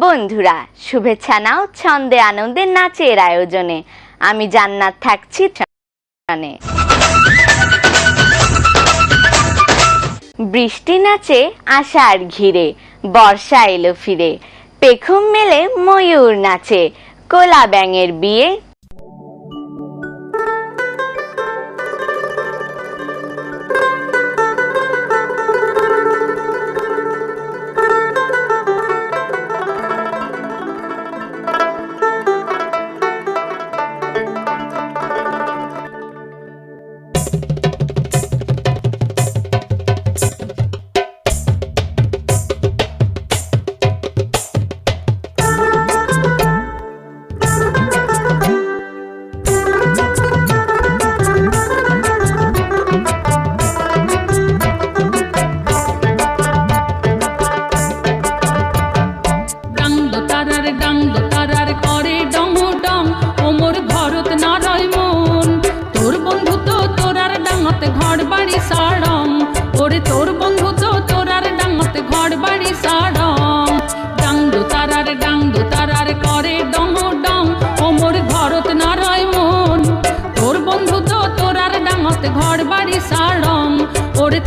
বন্ধুরা শুভেচ্ছা নাও ছন্দে আনন্দে নাচের আয়োজনে। আমি জান্নাত থাকছি টানে। বৃষ্টি নাচে আষাঢ় ঘিরে, বর্ষা এলো ফিরে, পেখম মেলে ময়ূর নাচে, কোলা ব্যাঙের বিয়ে।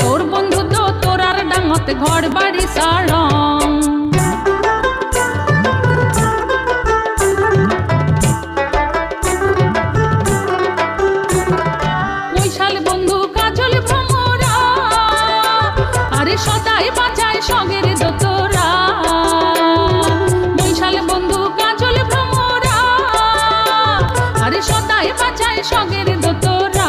তোর বন্ধু তো তোরার ডাঙতে ঘর বাড়ি সারং। মৈশাল বন্ধু কাজল ভ্রমরা, আরে সদাই বাঁচায় সগের দোতরা। মৈশাল বন্ধু কাজল ভ্রমরা, আরে সদাই বাঁচায় সগের দোতরা।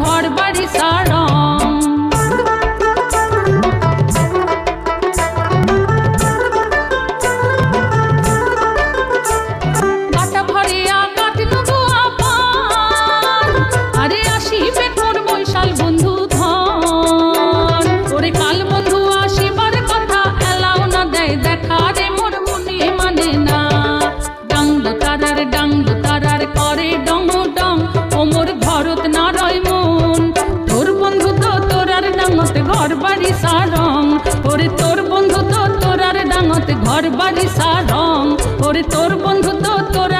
ঘর বাড়ি সারং। কাটা ভরিয়া কাটলু গুয়া পান, আরে আসিবে তোর বৈশাল বন্ধু ধন। ওরে কাল বন্ধু আসিবার কথা এলাও না দেয় দেখা রে মোর মনে মানে না। ডাং তারার করে ডং ডং ও মোর ভরত নারয় মন। তোর বন্ধু তো তোরার ডাঙতে ঘর বাড়ি সারং। ওরে তোর বন্ধু তো তোরার ডাঙতে ঘর বাড়ি সারং। ওরে তোর বন্ধু তো তোরা